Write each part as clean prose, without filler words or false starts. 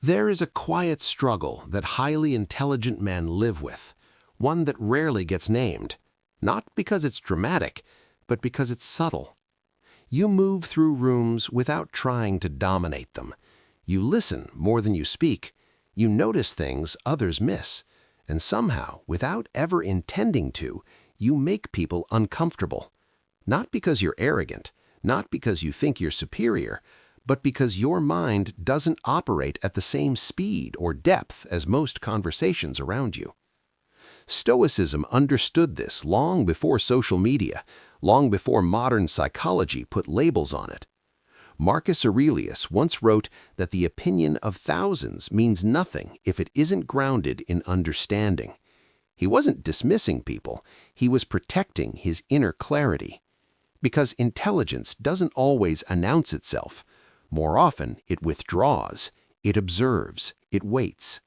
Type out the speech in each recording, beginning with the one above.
There is a quiet struggle that highly intelligent men live with, one that rarely gets named, not because it's dramatic, but because it's subtle. You move through rooms without trying to dominate them. You listen more than you speak. You notice things others miss, and somehow, without ever intending to, you make people uncomfortable. Not because you're arrogant, not because you think you're superior, but because your mind doesn't operate at the same speed or depth as most conversations around you. Stoicism understood this long before social media, long before modern psychology put labels on it. Marcus Aurelius once wrote that the opinion of thousands means nothing if it isn't grounded in understanding. He wasn't dismissing people, he was protecting his inner clarity. Because intelligence doesn't always announce itself. More often, it withdraws, it observes, it waits.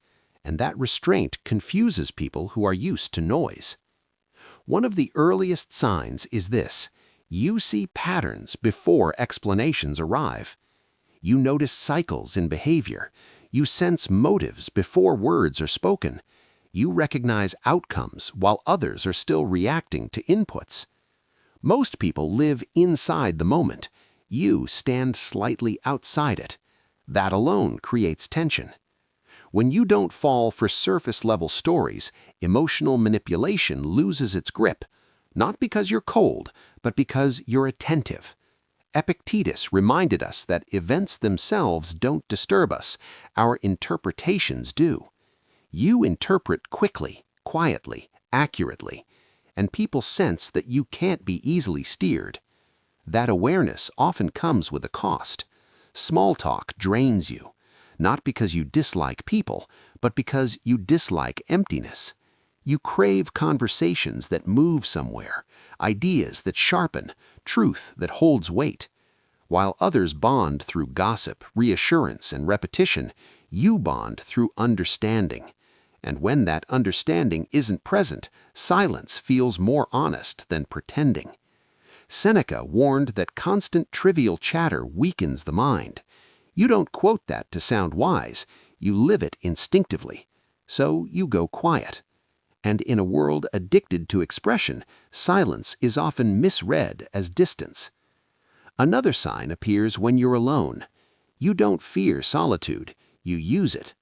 And that restraint confuses people who are used to noise. One of the earliest signs is this: you see patterns before explanations arrive. You notice cycles in behavior. You sense motives before words are spoken. You recognize outcomes while others are still reacting to inputs. Most people live inside the moment. You stand slightly outside it. That alone creates tension. When you don't fall for surface-level stories, emotional manipulation loses its grip, not because you're cold, but because you're attentive. Epictetus reminded us that events themselves don't disturb us, our interpretations do. You interpret quickly, quietly, accurately, and people sense that you can't be easily steered. That awareness often comes with a cost. Small talk drains you, not because you dislike people, but because you dislike emptiness. You crave conversations that move somewhere, ideas that sharpen, truth that holds weight. While others bond through gossip, reassurance, and repetition, you bond through understanding. And when that understanding isn't present, silence feels more honest than pretending. Seneca warned that constant trivial chatter weakens the mind. You don't quote that to sound wise, you live it instinctively. So you go quiet. And in a world addicted to expression, silence is often misread as distance. Another sign appears when you're alone. You don't fear solitude, you use it.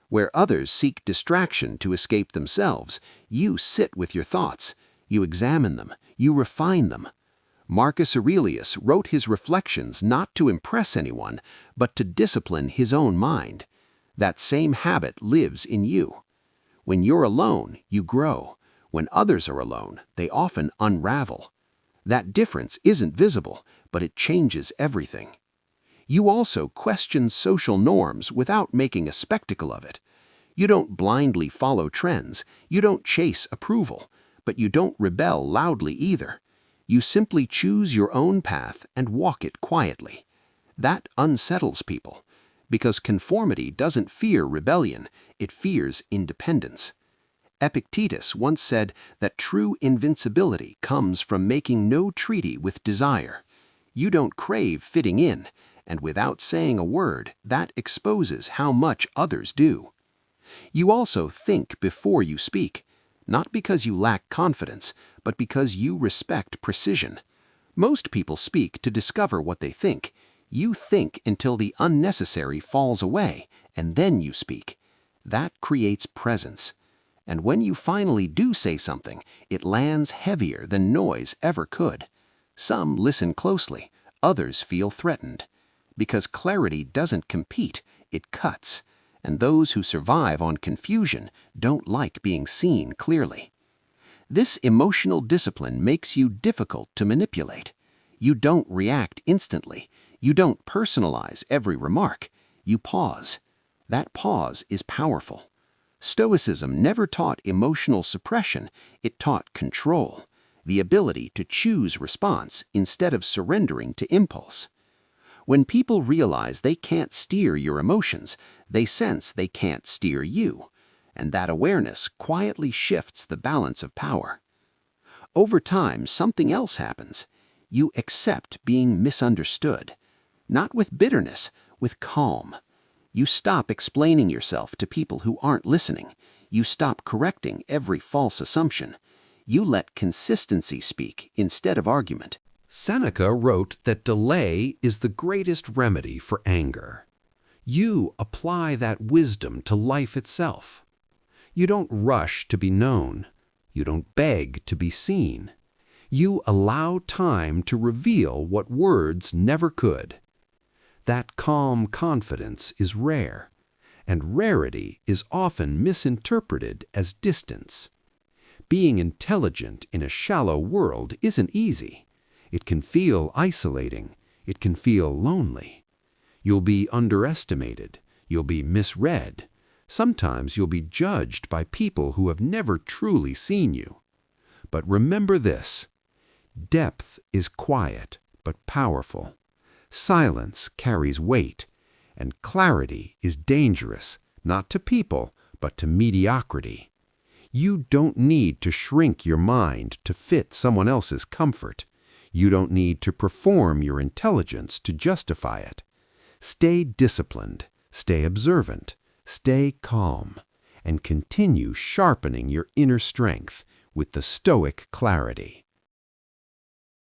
Where others seek distraction to escape themselves, you sit with your thoughts, you examine them, you refine them. Marcus Aurelius wrote his reflections not to impress anyone, but to discipline his own mind. That same habit lives in you. When you're alone, you grow. When others are alone, they often unravel. That difference isn't visible, but it changes everything. You also question social norms without making a spectacle of it. You don't blindly follow trends, you don't chase approval, but you don't rebel loudly either. You simply choose your own path and walk it quietly. That unsettles people, because conformity doesn't fear rebellion, it fears independence. Epictetus once said that true invincibility comes from making no treaty with desire. You don't crave fitting in, and without saying a word, that exposes how much others do. You also think before you speak, not because you lack confidence, but because you respect precision. Most people speak to discover what they think. You think until the unnecessary falls away, and then you speak. That creates presence. And when you finally do say something, it lands heavier than noise ever could. Some listen closely, others feel threatened. Because clarity doesn't compete, it cuts. And those who survive on confusion don't like being seen clearly. This emotional discipline makes you difficult to manipulate. You don't react instantly. You don't personalize every remark. You pause. That pause is powerful. Stoicism never taught emotional suppression, it taught control, the ability to choose response instead of surrendering to impulse. When people realize they can't steer your emotions, they sense they can't steer you, and that awareness quietly shifts the balance of power. Over time, something else happens. You accept being misunderstood, not with bitterness, with calm. You stop explaining yourself to people who aren't listening. You stop correcting every false assumption. You let consistency speak instead of argument. Seneca wrote that delay is the greatest remedy for anger. You apply that wisdom to life itself. You don't rush to be known. You don't beg to be seen. You allow time to reveal what words never could. That calm confidence is rare, and rarity is often misinterpreted as distance. Being intelligent in a shallow world isn't easy. It can feel isolating. It can feel lonely. You'll be underestimated. You'll be misread. Sometimes you'll be judged by people who have never truly seen you. But remember this: depth is quiet but powerful. Silence carries weight, and clarity is dangerous, not to people, but to mediocrity. You don't need to shrink your mind to fit someone else's comfort. You don't need to perform your intelligence to justify it. Stay disciplined, stay observant, stay calm, and continue sharpening your inner strength with the Stoic clarity.